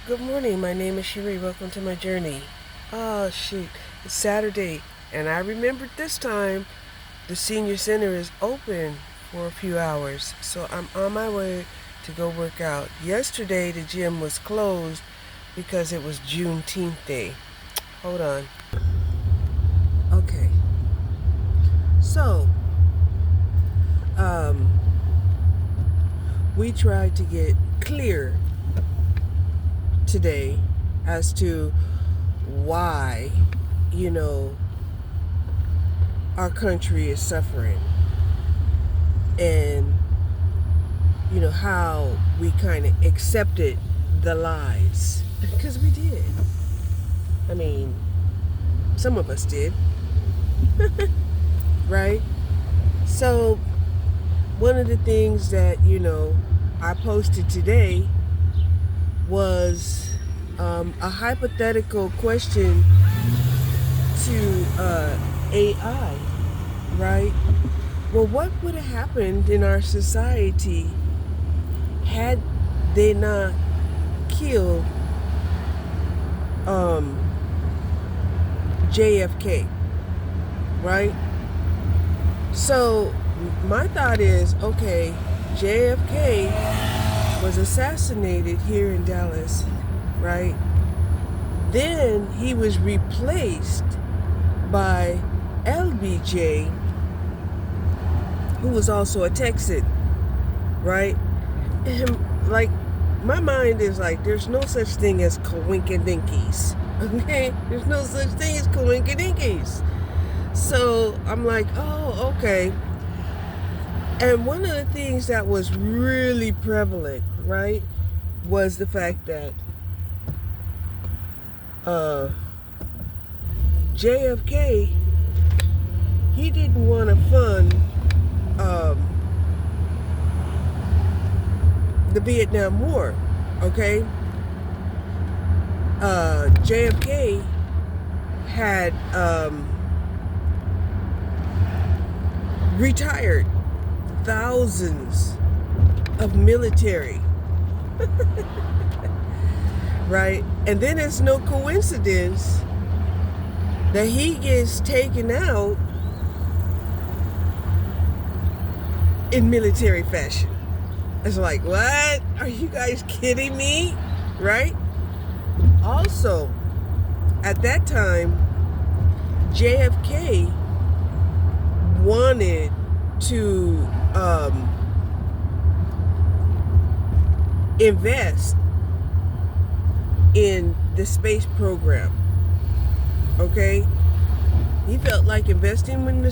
Good morning, my name is Cherie. Welcome to my journey. Oh, shoot. It's Saturday, and I remembered this time the senior center is open for a few hours, so I'm on my way to go work out. Yesterday, the gym was closed because it was Juneteenth Day. Hold on. Okay. So, we tried to get clear today as to why, our country is suffering, and how we kind of accepted the lies, because we did. I mean, some of us did. Right? So one of the things that I posted today was a hypothetical question to AI, right? Well, what would have happened in our society had they not killed JFK, right? So my thought is, okay, JFK was assassinated here in Dallas, right? Then he was replaced by LBJ, who was also a Texan, right? And like, my mind is like, there's no such thing as coinkydinkies, okay? There's no such thing as coinkydinkies. So I'm like, oh, okay. And one of the things that was really prevalent, right, was the fact that JFK, he didn't want to fund the Vietnam War, okay? JFK had retired thousands of military, right? And then it's no coincidence that he gets taken out in military fashion. It's like, what? Are you guys kidding me? Right? Also, at that time, JFK wanted to invest in the space program. Okay? He felt like investing in the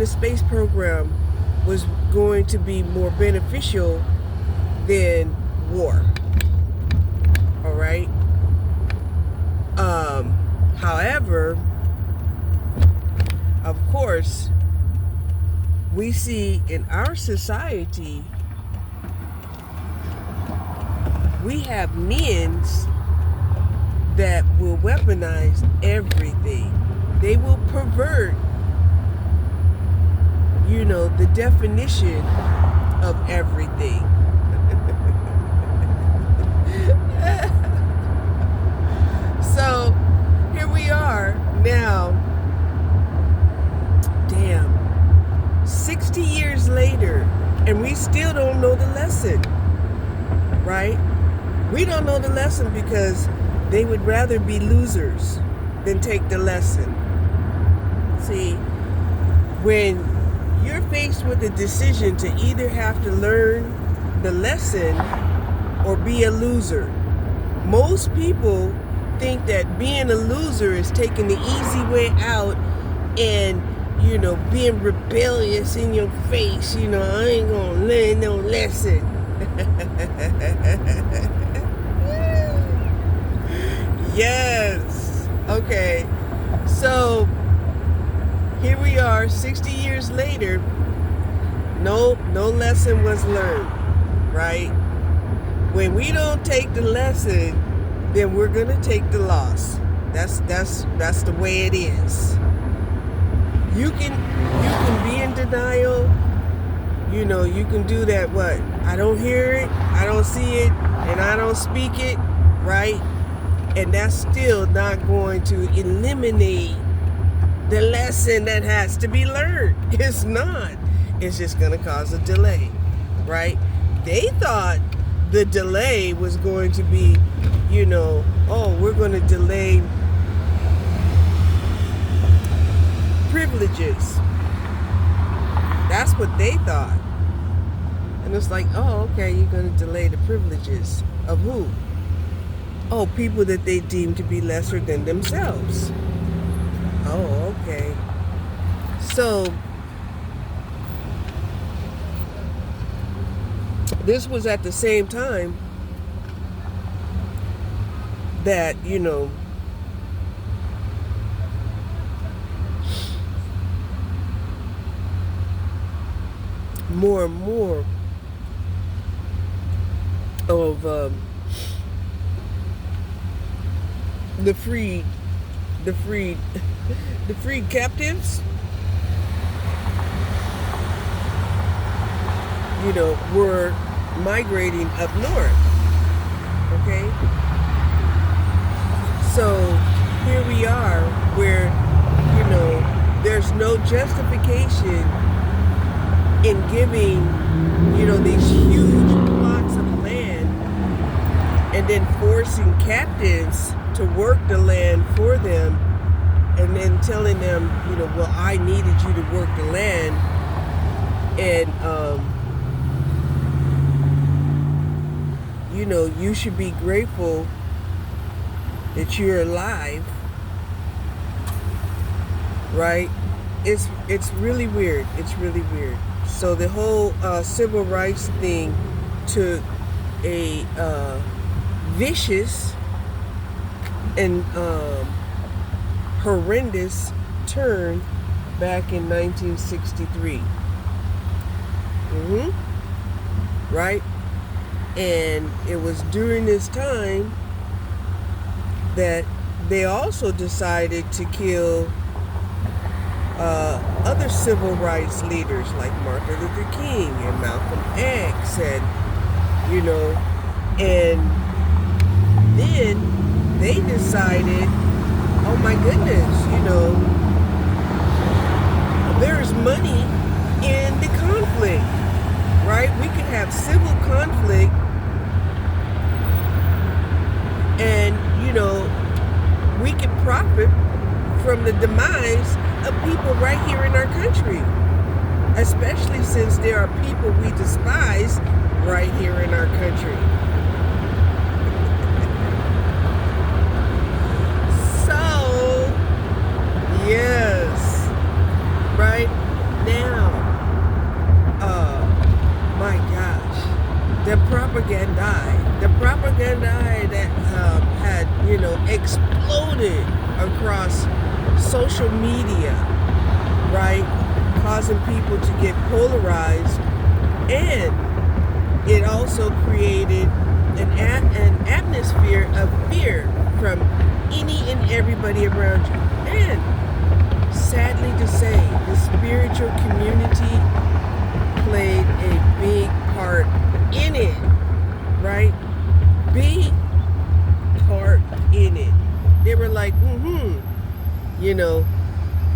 space program was going to be more beneficial than war. All right? However, of course, we see in our society, we have men that will weaponize everything. They will pervert, the definition of everything. So here we are now, damn, 60 years later, and we still don't know the lesson, right? We don't know the lesson because they would rather be losers than take the lesson. See, when you're faced with a decision to either have to learn the lesson or be a loser, most people think that being a loser is taking the easy way out and being rebellious in your face. I ain't gonna learn no lesson. Yes. Okay. So here we are 60 years later. No lesson was learned, right? When we don't take the lesson, then we're gonna take the loss. That's the way it is. You can be in denial. You can do that. What? I don't hear it, I don't see it, and I don't speak it. right? And that's still not going to eliminate the lesson that has to be learned. It's not. It's just going to cause a delay, right? They thought the delay was going to be, oh, we're going to delay privileges. That's what they thought. And it's like, oh, okay, you're going to delay the privileges of who? Oh, people that they deem to be lesser than themselves. Oh, okay. So, this was at the same time that, more and more of the freed captives, were migrating up north. Okay? So here we are where, there's no justification in giving, these huge plots of land and then forcing captives to work the land for them and then telling them, well, I needed you to work the land, and you should be grateful that you're alive, right? It's really weird. It's really weird. So the whole civil rights thing took a vicious and horrendous turn back in 1963. Right? And it was during this time that they also decided to kill other civil rights leaders like Martin Luther King and Malcolm X, and and then they decided, oh my goodness, there's money in the conflict, right? We could have civil conflict and, we could profit from the demise of people right here in our country, especially since there are people we despise right here in our country. So, yes, right now, my gosh, the propaganda that had, exploded across social media, right, causing people to get polarized, and it also created an atmosphere of fear from any and everybody around you. And sadly to say, the spiritual community played a big part in it, right? Big part in it. They were like,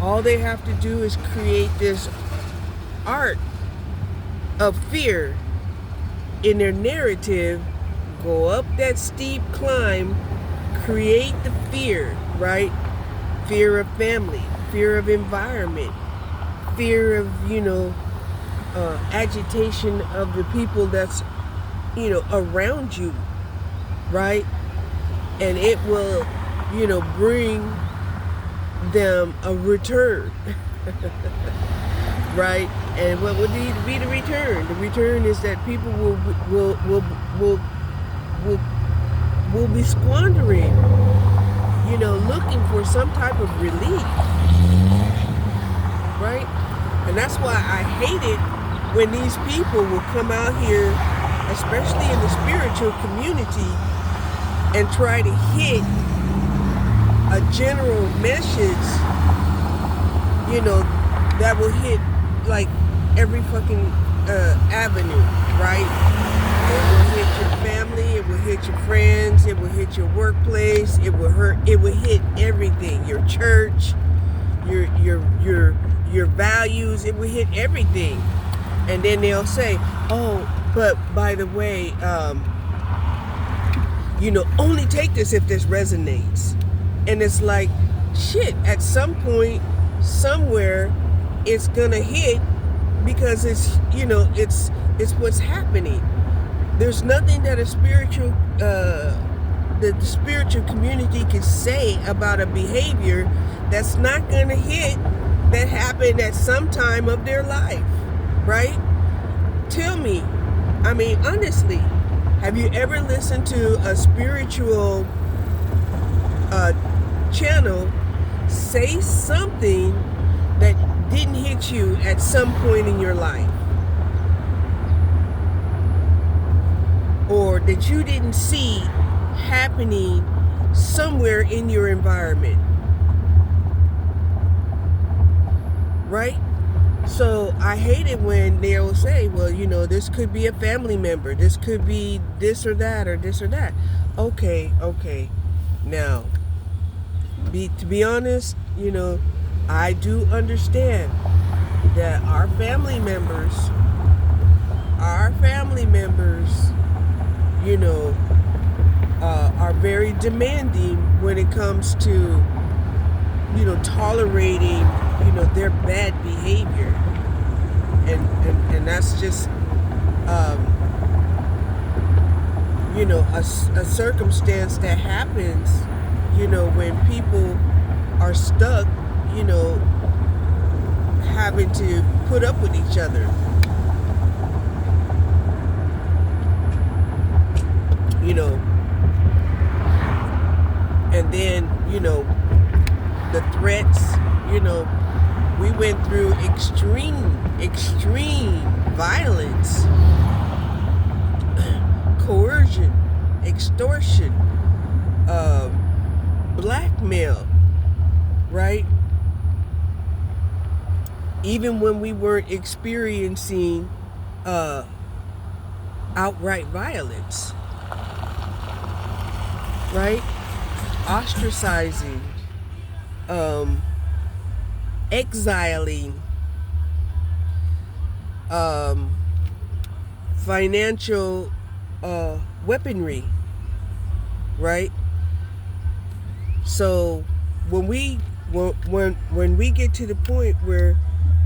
all they have to do is create this art of fear in their narrative, go up that steep climb, create the fear, right? Fear of family, fear of environment, fear of, agitation of the people that's, around you, right? And it will, bring them a return, right? And what would be the return? The return is that people will be squandering, looking for some type of relief, right? And that's why I hate it when these people will come out here, especially in the spiritual community, and try to hit a general message, that will hit like every fucking avenue, right? It will hit your family, it will hit your friends, it will hit your workplace, it will hit everything. Your church, your values, it will hit everything. And then they'll say, oh, but by the way, only take this if this resonates. And it's like, shit, at some point, somewhere, it's gonna hit because it's what's happening. There's nothing that the spiritual community can say about a behavior that's not gonna hit that happened at some time of their life, right? Tell me, I mean, honestly, have you ever listened to a spiritual channel say something that didn't hit you at some point in your life? Or that you didn't see happening somewhere in your environment? Right? So I hate it when they'll say, well, this could be a family member. This could be this or that or this or that. Okay. Now, to be honest, I do understand that our family members, are very demanding when it comes to, tolerating, their bad behavior. And that's just, a circumstance that happens, when people are stuck, having to put up with each other. And then, the threats, we went through extreme violence, coercion, extortion, blackmail, right? Even when we weren't experiencing outright violence, right? Ostracizing, exiling, financial weaponry, right? So when we get to the point where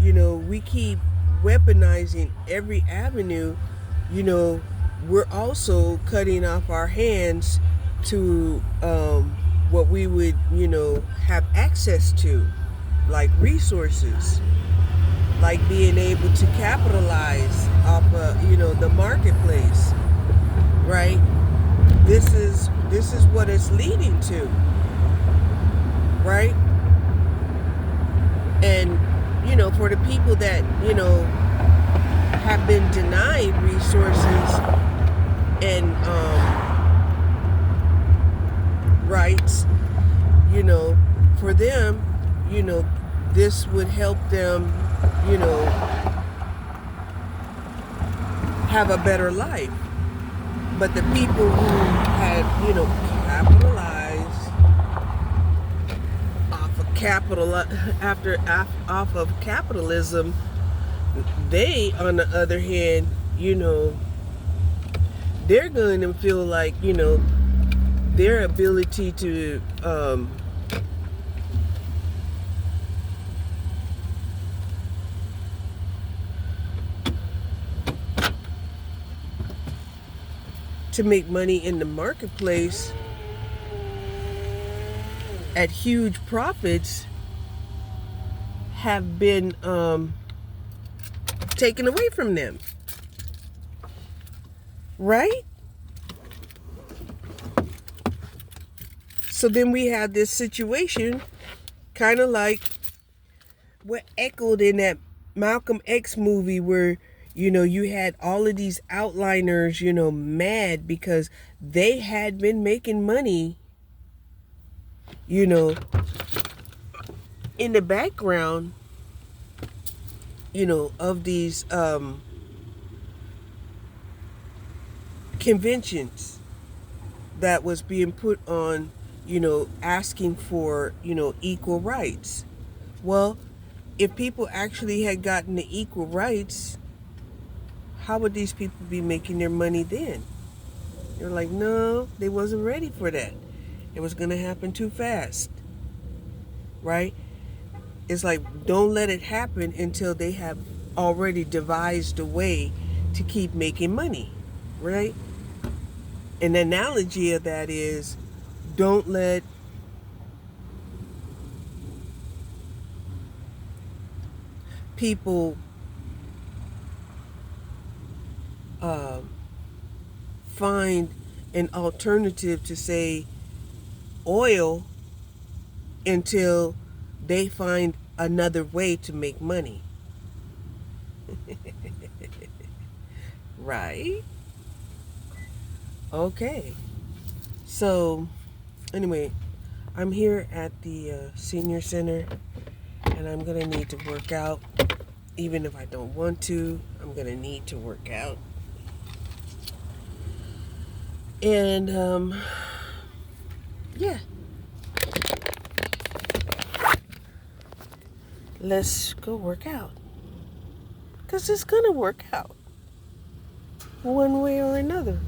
we keep weaponizing every avenue, we're also cutting off our hands to what we would have access to, like resources, like being able to capitalize off the marketplace, right? This is what it's leading to, right? And for the people that have been denied resources and rights, for them, this would help them, have a better life. But the people who had, capitalized off of capitalism, they, on the other hand, they're going to feel like, their ability to make money in the marketplace at huge profits have been taken away from them, right? So then we have this situation, kind of like what echoed in that Malcolm X movie, where you had all of these outliners, mad because they had been making money, in the background, of these conventions that was being put on, asking for, equal rights. Well, if people actually had gotten the equal rights, how would these people be making their money then? They're like, no, they wasn't ready for that. It was going to happen too fast, right? It's like, don't let it happen until they have already devised a way to keep making money, right? An analogy of that is, don't let people uh, find an alternative to, say, oil until they find another way to make money. Right? Okay. So, anyway, I'm here at the senior center, and I'm going to need to work out. Even if I don't want to, I'm going to need to work out. And, yeah. Let's go work out. Because it's going to work out one way or another.